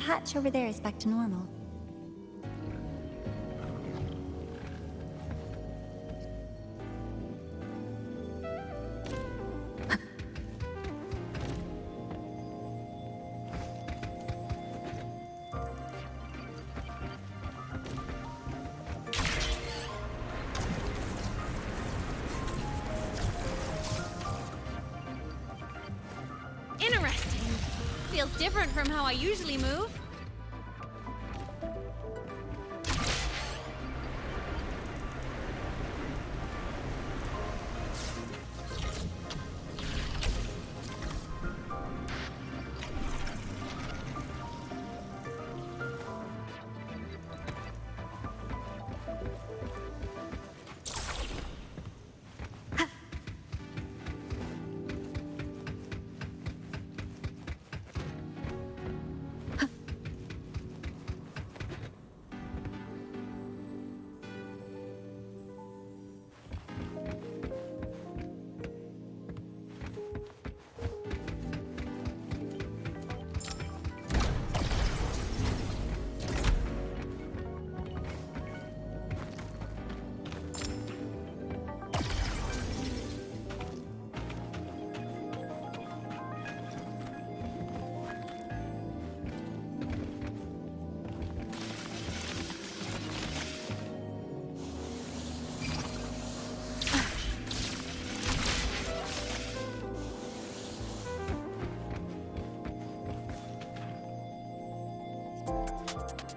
hatch over there is back to normal. Interesting. Feels different from how I usually move.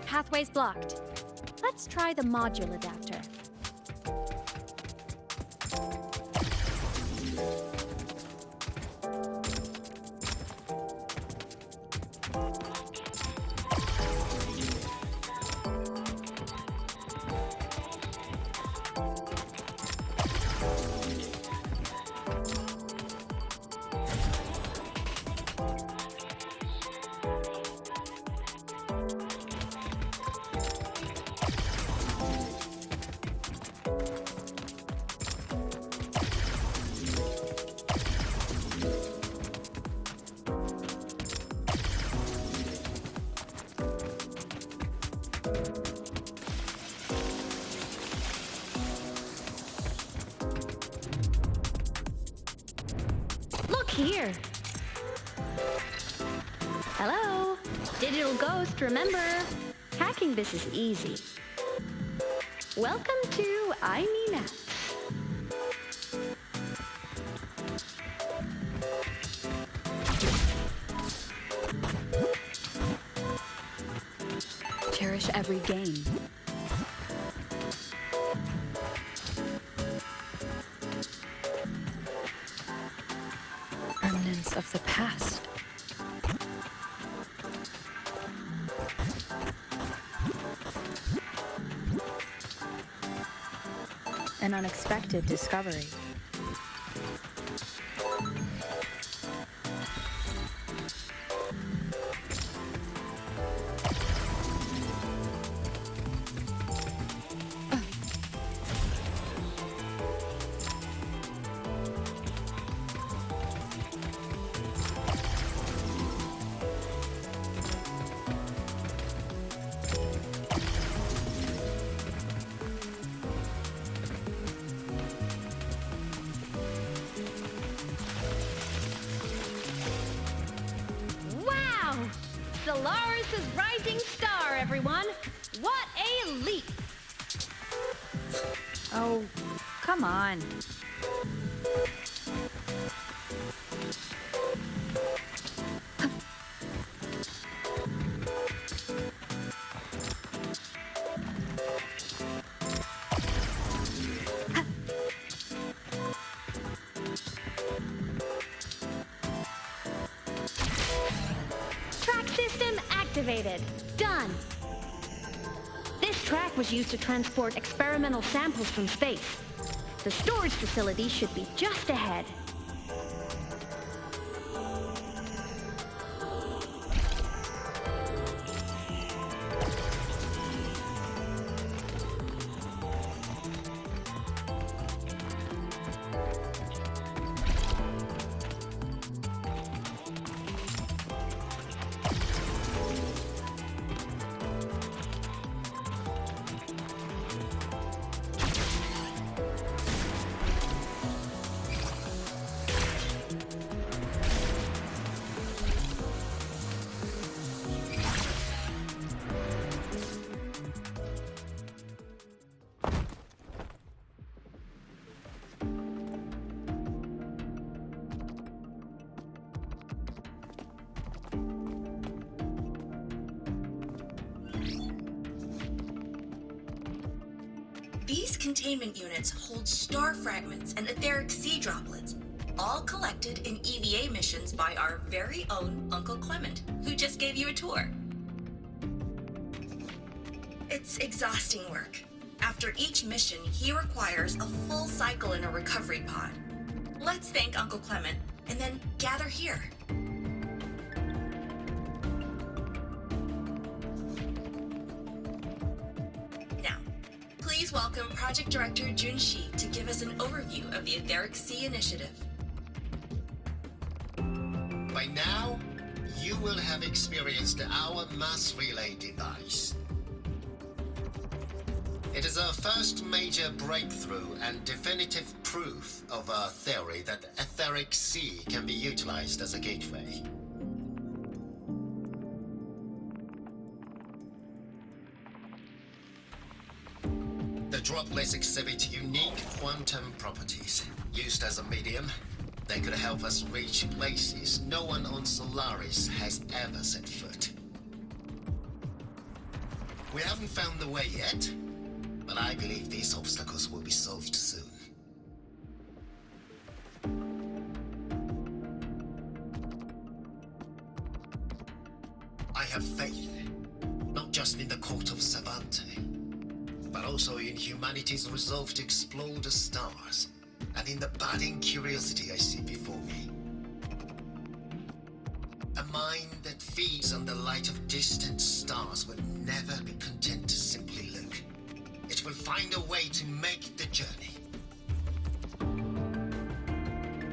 Pathway's blocked. Let's try the module adapter. Here. Hello? Digital ghost, remember? Hacking this is easy. Welcome to I Mean Apps. Cherish every game. Of the past. An unexpected discovery. Solaris' rising star, everyone! What a leap! Oh, come on. Activated. Done. This track was used to transport experimental samples from space. The storage facility should be just ahead. containment units hold star fragments and etheric sea droplets, all collected in EVA missions by our very own Uncle Clement, who just gave you a tour. It's exhausting work. After each mission, he requires a full cycle in a recovery pod. Let's thank Uncle Clement, and then gather here. Now, please welcome Project Director Junshi to give us an overview of the Etheric Sea Initiative. By now, you will have experienced our mass relay device. It is our first major breakthrough and definitive proof of our theory that Etheric Sea can be utilized as a gateway. The droplets exhibit unique quantum properties. Used as a medium, they could help us reach places no one on Solaris has ever set foot. We haven't found the way yet, but I believe these obstacles will be solved soon. I have faith, not just in the court of Savante, but also in humanity's resolve to explore the stars, and in the budding curiosity I see before me. A mind that feeds on the light of distant stars will never be content to simply look. It will find a way to make the journey.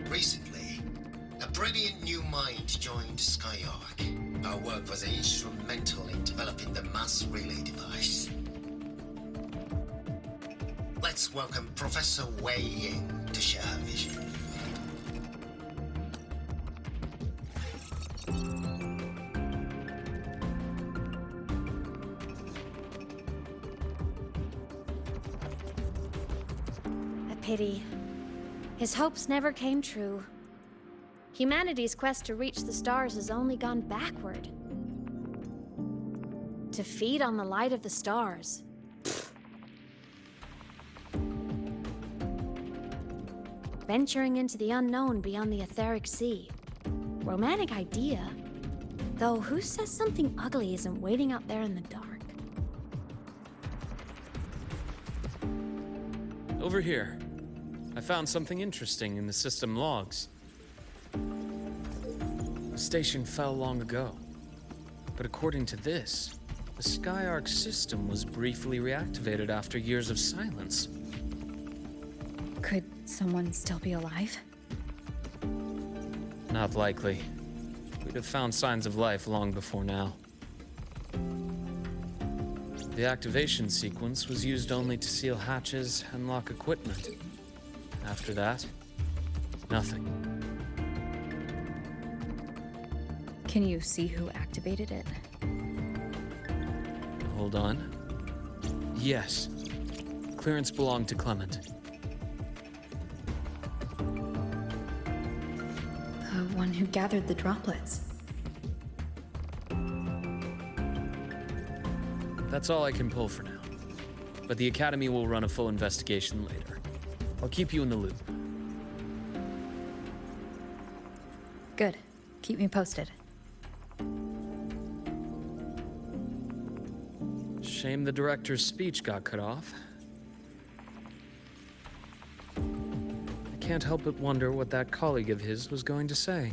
Recently, a brilliant new mind joined Skyark. Our work was instrumental in developing the mass relay device. Let's welcome Professor Wei Ying to share her vision. Pity. His hopes never came true. Humanity's quest to reach the stars has only gone backward. To feed on the light of the stars. Venturing into the unknown beyond the Etheric Sea. Romantic idea. Though who says something ugly isn't waiting out there in the dark? Over here. I found something interesting in the system logs. The station fell long ago. But according to this, the Skyark system was briefly reactivated after years of silence. Could someone still be alive? Not likely. We'd have found signs of life long before now. The activation sequence was used only to seal hatches and lock equipment. After that, nothing. Can you see who activated it? Hold on. Yes. Clearance belonged to Clement. The one who gathered the droplets. That's all I can pull for now. But the Academy will run a full investigation later. I'll keep you in the loop. Good. Keep me posted. Shame the director's speech got cut off. I can't help but wonder what that colleague of his was going to say.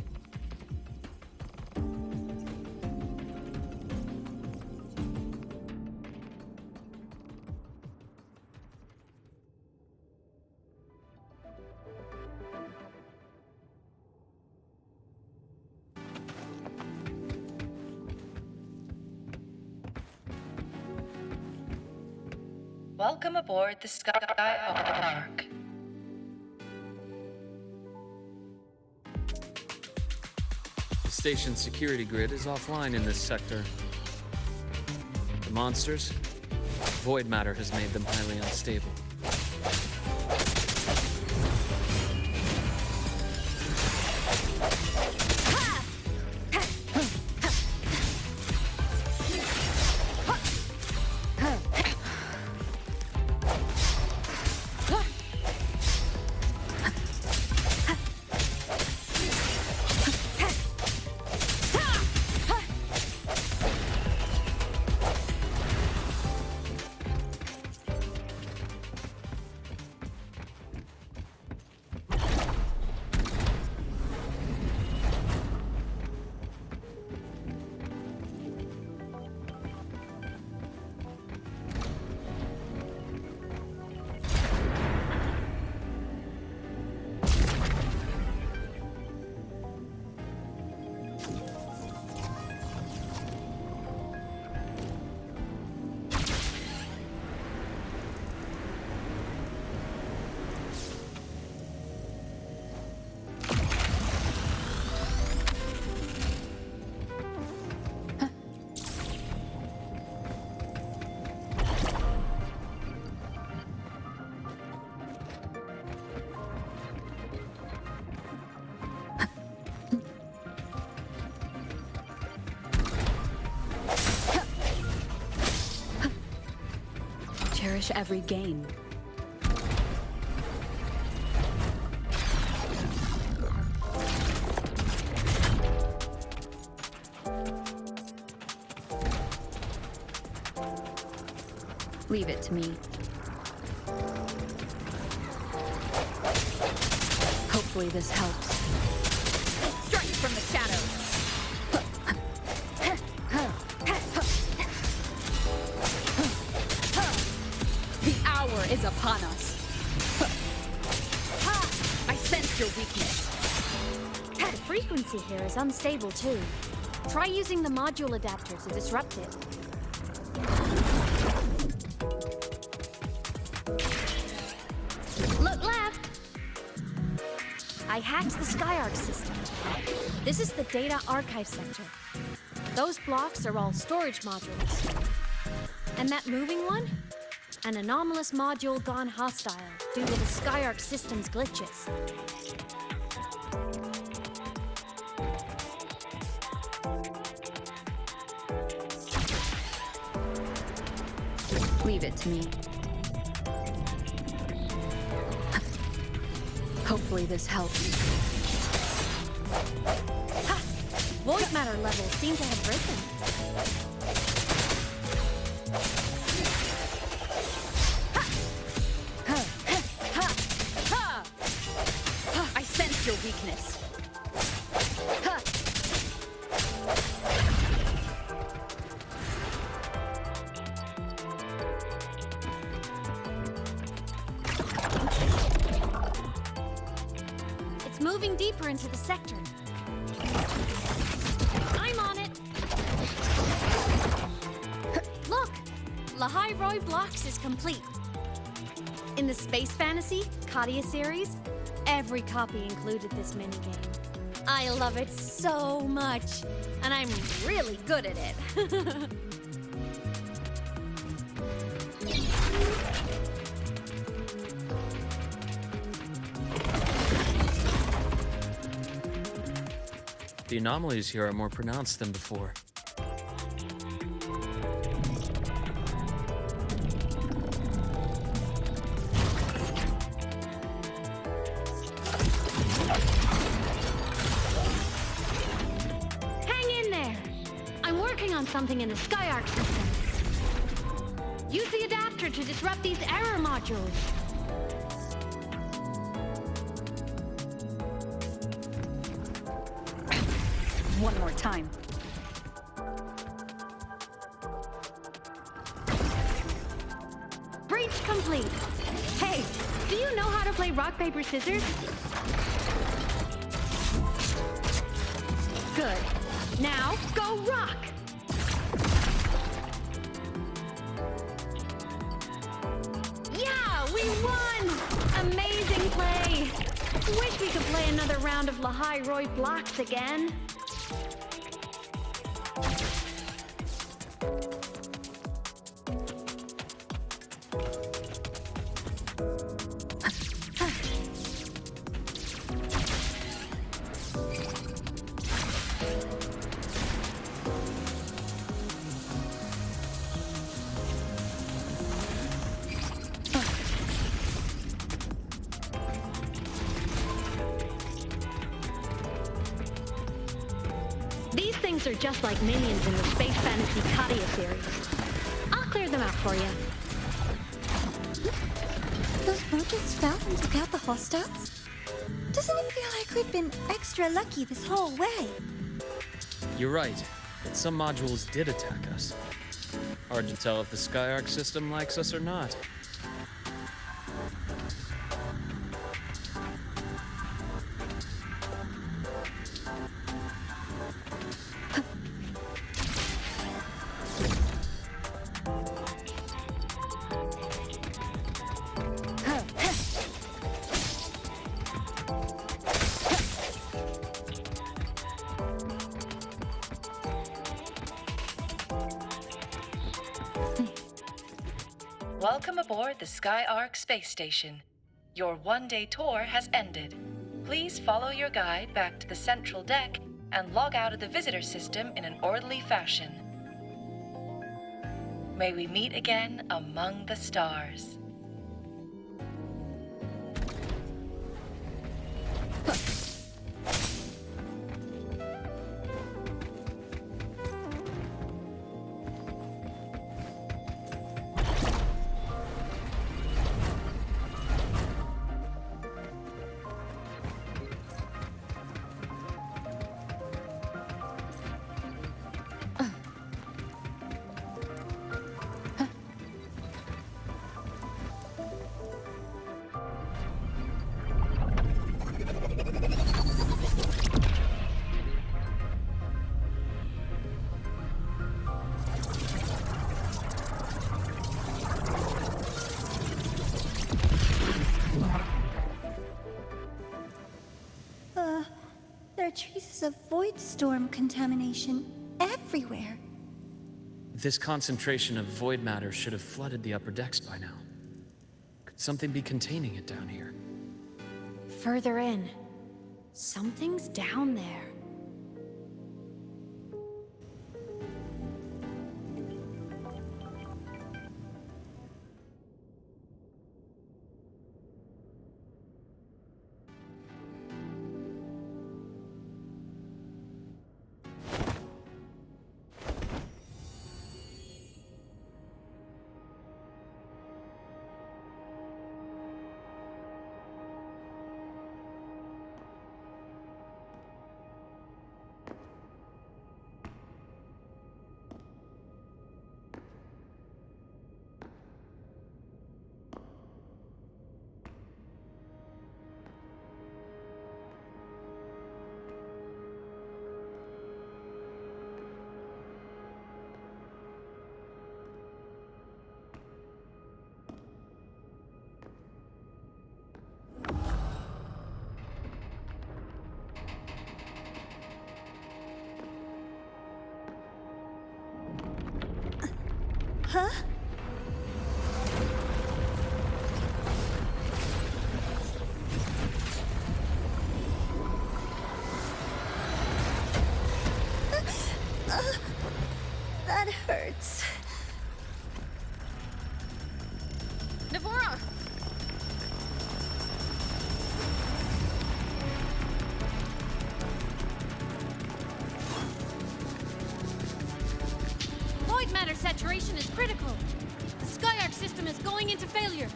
Welcome aboard the Skyark. The station's security grid is offline in this sector. The monsters, void matter has made them highly unstable. finish every game. Leave it to me. Hopefully this helps. Strike from the shadows! The hour is upon us. I sense your weakness. The frequency here is unstable too. Try using the module adapter to disrupt it. Look left! I hacked the Skyarc system. This is the data archive sector. Those blocks are all storage modules. And that moving one? An anomalous module gone hostile due to the Skyarc system's glitches. Leave it to me. Hopefully this helps. Ha! Void matter levels seem to have risen. I sense your weakness. It's moving deeper into the sector. I'm on it. Look! Lahai Roy Blocks is complete. In the Space Fantasy Katia series, every copy included this minigame. I love it so much, and I'm really good at it. The anomalies here are more pronounced than before. Hang in there! I'm working on something in the Skyarc system. Use the adapter to disrupt these error modules. One more time. Breach complete. Hey, do you know how to play rock, paper, scissors? Good. Now, go rock! Yeah, we won! Amazing play! Wish we could play another round of Lahai Roy Blocks again. These things are just like minions in the Space Fantasy Katia series. I'll clear them out for you. Those projects found and took out the hostiles? Doesn't it feel like we've been extra lucky this whole way? You're right, but some modules did attack us. Hard to tell if the Skyarc system likes us or not. Welcome aboard the Skyarc space station. Your one-day tour has ended. Please follow your guide back to the central deck and log out of the visitor system in an orderly fashion. May we meet again among the stars. There are traces of void storm contamination everywhere. This concentration of void matter should have flooded the upper decks by now. Could something be containing it down here? Further in. Something's down there. Huh? That hurts. Navora! Void matter saturation is critical. The Skyark system is going into failure.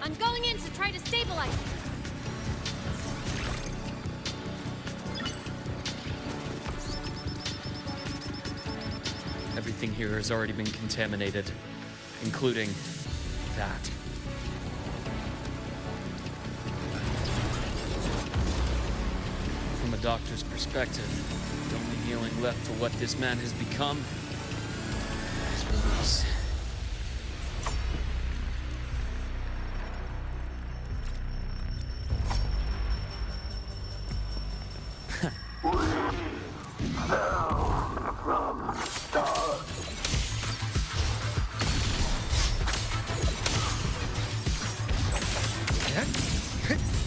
I'm going in to try to stabilize it. Everything here has already been contaminated, including that. From a doctor's perspective, the only healing left for what this man has become is release.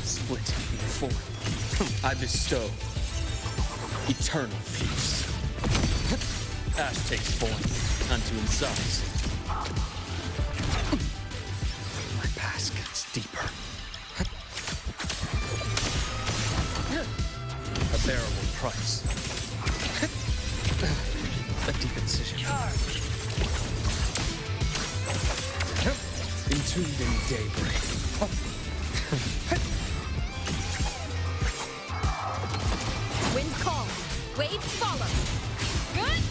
Split in four. I bestow eternal peace. Ash takes form unto himself. My past gets deeper. A bearable price. A deep incision. Entombed in daybreak. Wind calls. Waves follow. Good?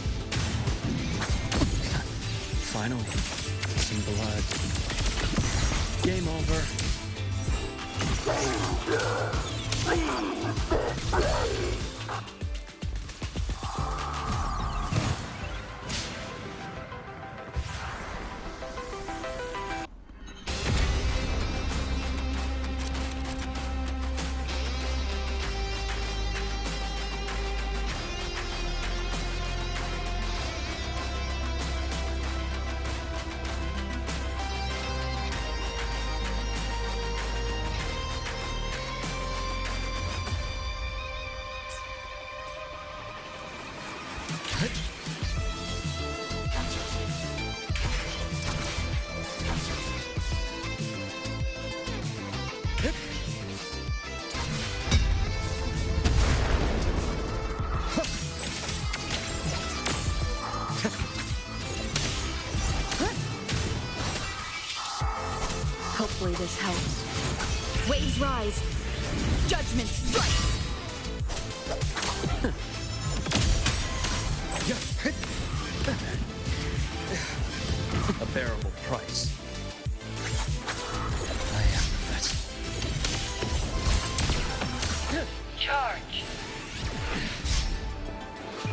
Finally, some blood. Game over. Hopefully this helps. Waves rise. Judgment strikes. A bearable price. I am the best. Charge.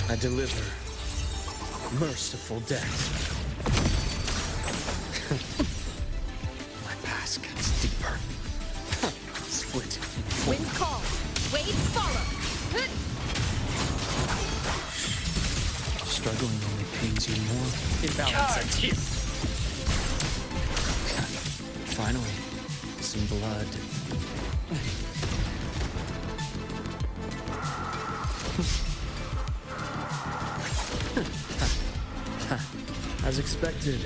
I deliver merciful death. My past gets deeper. Split. Wind calls. Waves follow. Struggling only pains you more. Charge. Finally, some blood. As expected.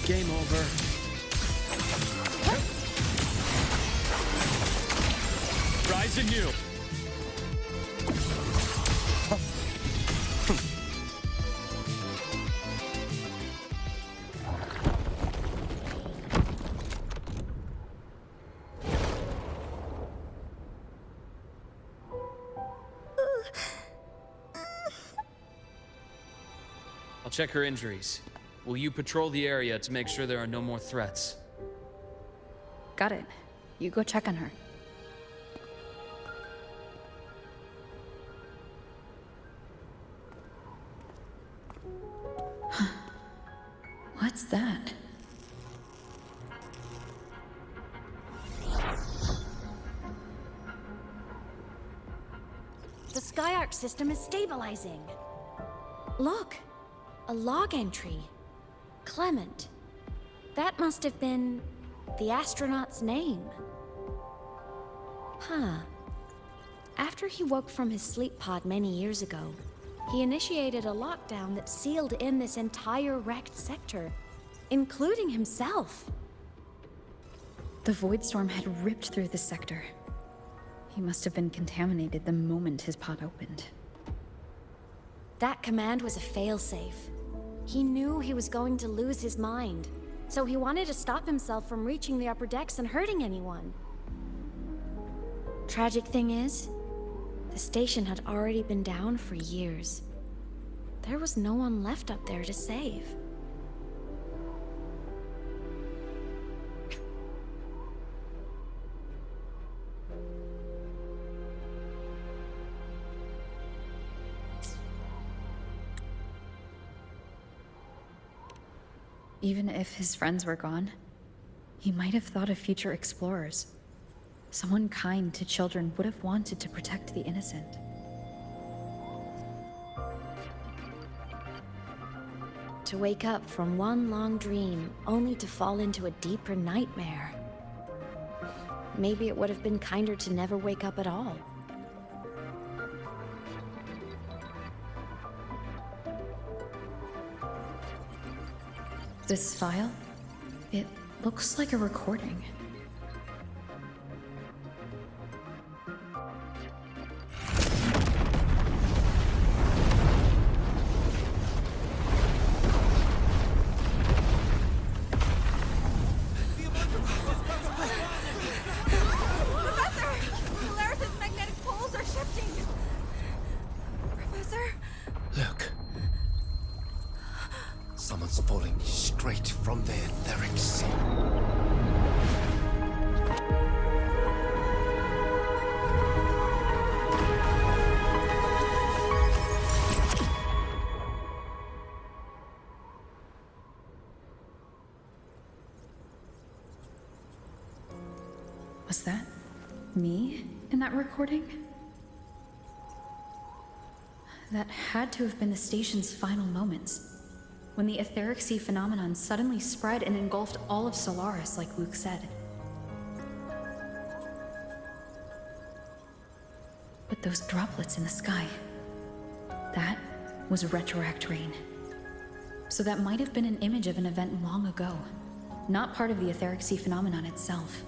Game over. Rise anew. I'll check her injuries. Will you patrol the area to make sure there are no more threats? Got it. You go check on her. What's that? The Skyark system is stabilizing. Look, a log entry. Clement. That must have been the astronaut's name. Huh. After he woke from his sleep pod many years ago, he initiated a lockdown that sealed in this entire wrecked sector, including himself. The void storm had ripped through the sector. He must have been contaminated the moment his pod opened. That command was a failsafe. He knew he was going to lose his mind, so he wanted to stop himself from reaching the upper decks and hurting anyone. Tragic thing is, the station had already been down for years. There was no one left up there to save. Even if his friends were gone, he might have thought of future explorers. Someone kind to children would have wanted to protect the innocent. To wake up from one long dream, only to fall into a deeper nightmare. Maybe it would have been kinder to never wake up at all. This file? It looks like a recording. Look. Someone's falling straight from the etheric sea. Was that me in that recording? That had to have been the station's final moments, when the etheric sea phenomenon suddenly spread and engulfed all of Solaris, like Luke said. But those droplets in the sky, that was retroact rain. So that might have been an image of an event long ago, not part of the etheric sea phenomenon itself.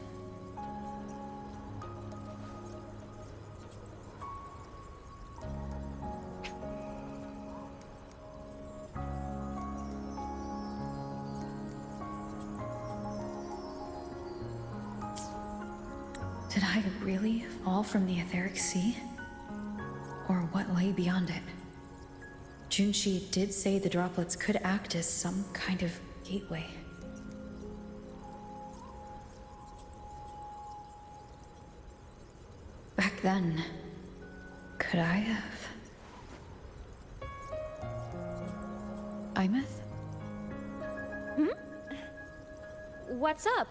Did I really fall from the etheric sea? Or what lay beyond it? Junshi did say the droplets could act as some kind of gateway. Back then, could I have? Imeth? What's up?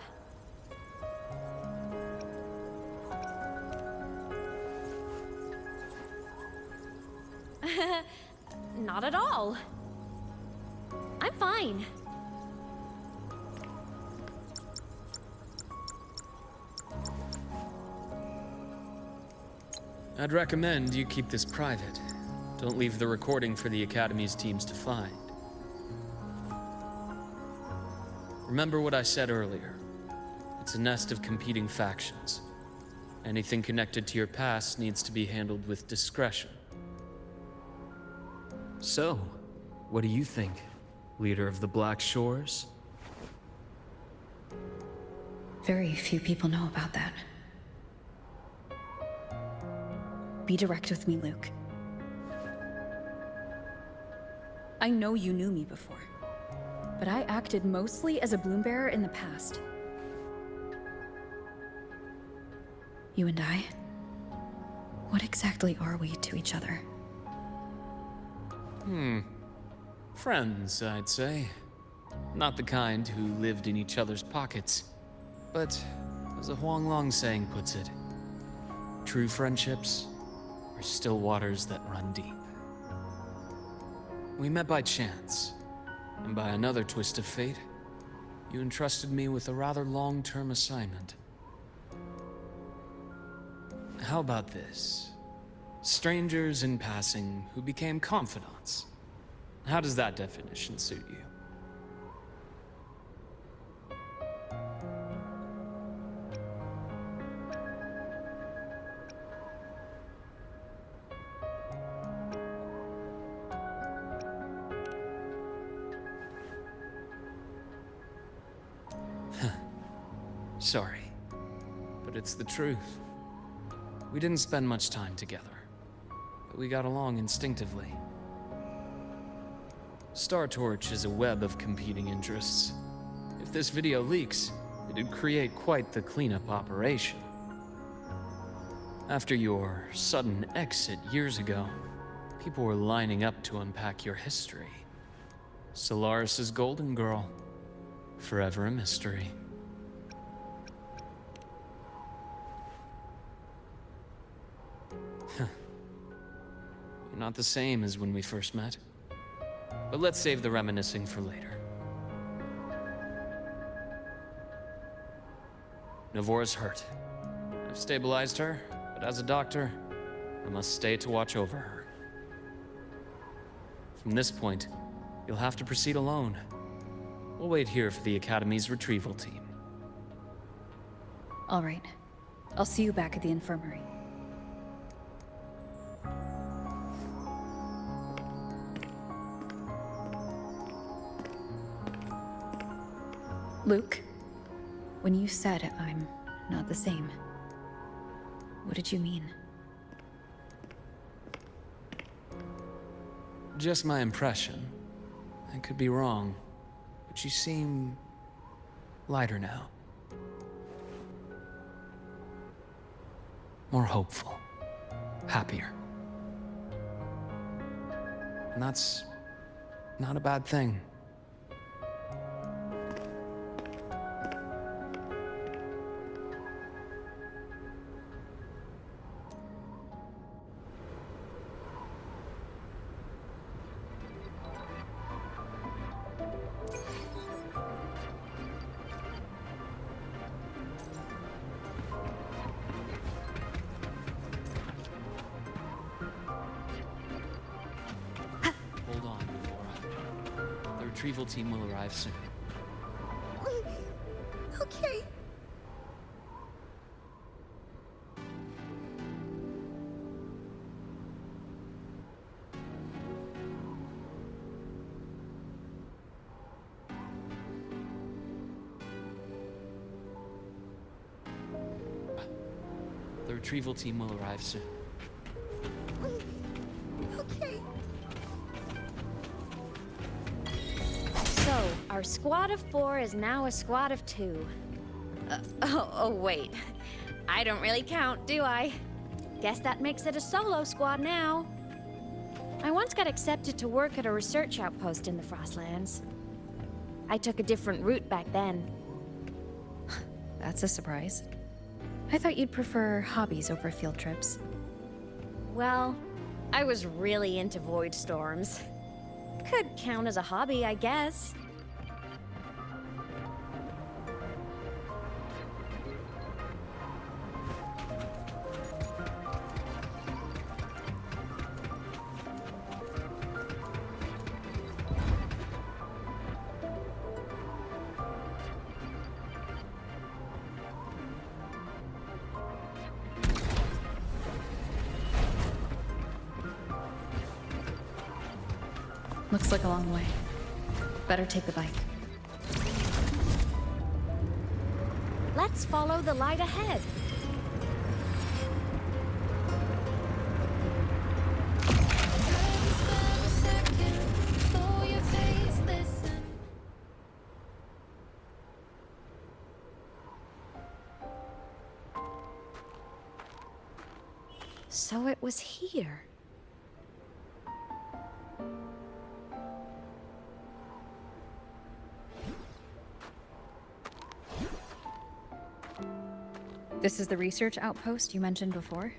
Not at all. I'm fine. I'd recommend you keep this private. Don't leave the recording for the Academy's teams to find. Remember what I said earlier. It's a nest of competing factions. Anything connected to your past needs to be handled with discretion. So, what do you think, leader of the Black Shores? Very few people know about that. Be direct with me, Luke. I know you knew me before, but I acted mostly as a bloom-bearer in the past. You and I, what exactly are we to each other? Friends, I'd say. Not the kind who lived in each other's pockets. But, as a Huanglong saying puts it, true friendships are still waters that run deep. We met by chance, and by another twist of fate, you entrusted me with a rather long-term assignment. How about this? Strangers in passing who became confidants. How does that definition suit you? Sorry, but it's the truth. We didn't spend much time together, but we got along instinctively. Star Torch is a web of competing interests. If this video leaks, it'd create quite the cleanup operation. After your sudden exit years ago, people were lining up to unpack your history. Solaris's Golden Girl, forever a mystery. You're not the same as when we first met. But let's save the reminiscing for later. Navora's hurt. I've stabilized her, but as a doctor, I must stay to watch over her. From this point, you'll have to proceed alone. We'll wait here for the Academy's retrieval team. All right. I'll see you back at the infirmary. Luke, when you said I'm not the same, what did you mean? Just my impression. I could be wrong, but you seem lighter now. More hopeful, happier. And that's not a bad thing. Hold on, Laura. The retrieval team will arrive soon. Okay. The retrieval team will arrive soon. Okay. So, our squad of 4 is now a squad of 2. Wait. I don't really count, do I? Guess that makes it a solo squad now. I once got accepted to work at a research outpost in the Frostlands. I took a different route back then. That's a surprise. I thought you'd prefer hobbies over field trips. Well, I was really into void storms. Could count as a hobby, I guess. Looks like a long way. Better take the bike. Let's follow the light ahead. So it was here. This is the research outpost you mentioned before?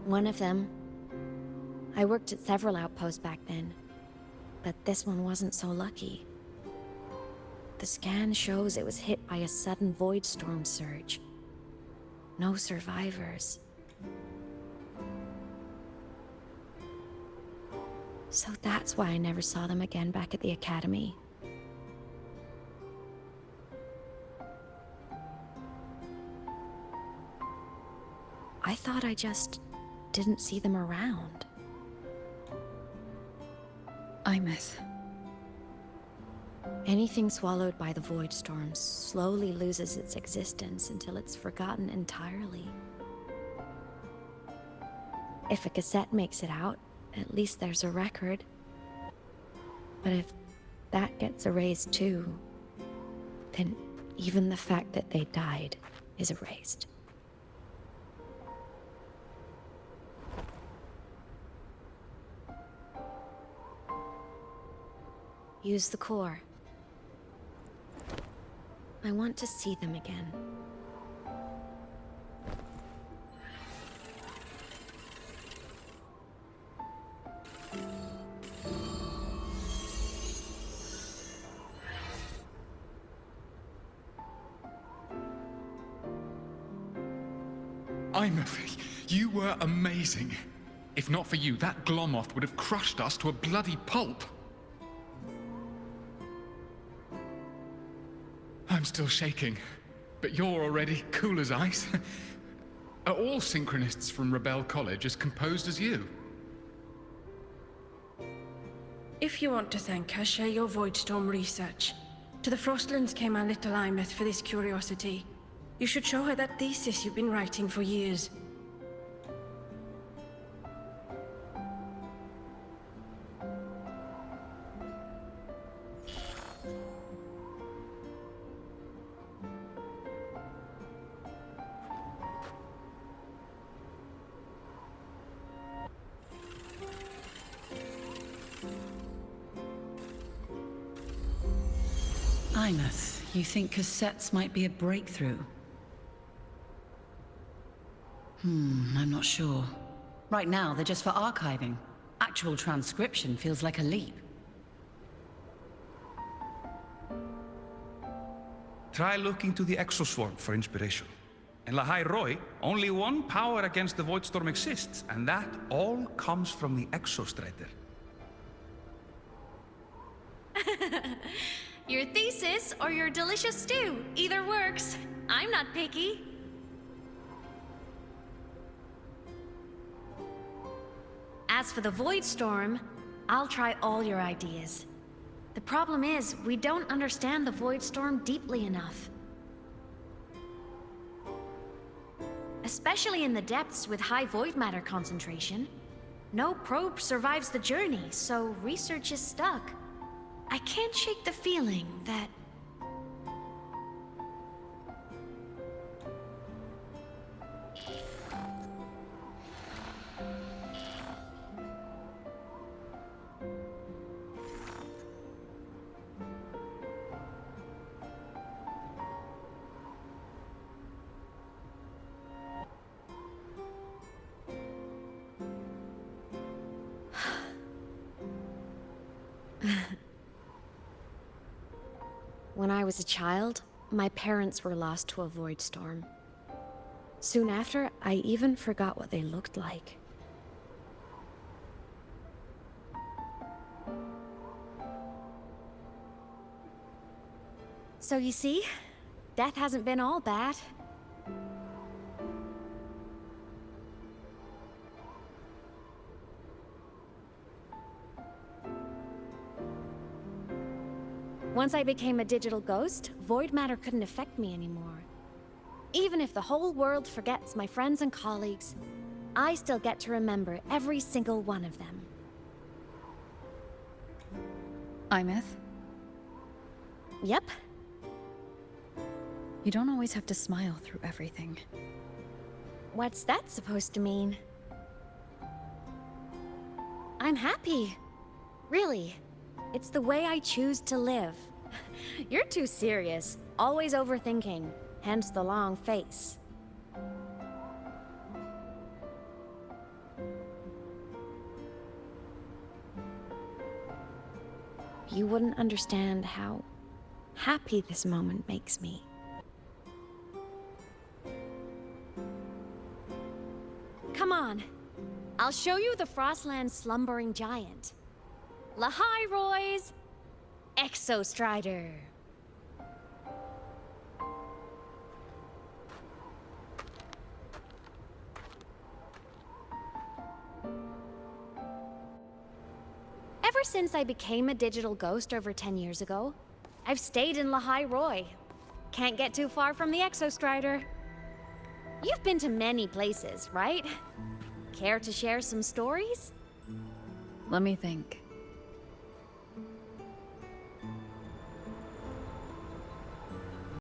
One of them. I worked at several outposts back then, but this one wasn't so lucky. The scan shows it was hit by a sudden void storm surge. No survivors. So that's why I never saw them again back at the academy. I thought I just didn't see them around. Imeth. Anything swallowed by the void storm slowly loses its existence until it's forgotten entirely. If a cassette makes it out, at least there's a record. But if that gets erased too, then even the fact that they died is erased. Use the core. I want to see them again. Imeth, you were amazing. If not for you, that Glomoth would have crushed us to a bloody pulp. I'm still shaking, but you're already cool as ice. Are all synchronists from Rebel College as composed as you? If you want to thank her, share your Voidstorm research. To the Frostlands came our little Imeth for this curiosity. You should show her that thesis you've been writing for years. Imeth, you think cassettes might be a breakthrough? I'm not sure. Right now, they're just for archiving. Actual transcription feels like a leap. Try looking to the Exoswarm for inspiration. In Lahai Roi, only one power against the Voidstorm exists, and that all comes from the Exostrider. Your thesis or your delicious stew, either works. I'm not picky. As for the Void Storm, I'll try all your ideas. The problem is, we don't understand the Void Storm deeply enough. Especially in the depths with high void matter concentration. No probe survives the journey, so research is stuck. I can't shake the feeling that... When I was a child, my parents were lost to a void storm. Soon after, I even forgot what they looked like. So you see, death hasn't been all bad. Once I became a digital ghost, void matter couldn't affect me anymore. Even if the whole world forgets my friends and colleagues, I still get to remember every single one of them. Imeth? Yep. You don't always have to smile through everything. What's that supposed to mean? I'm happy. Really. It's the way I choose to live. You're too serious, always overthinking, hence the long face. You wouldn't understand how happy this moment makes me. Come on. I'll show you the Frostland's slumbering giant. Lahai Roy's Exostrider. Ever since I became a digital ghost over 10 years ago, I've stayed in Lahai Roy. Can't get too far from the Exostrider. You've been to many places, right? Care to share some stories? Let me think.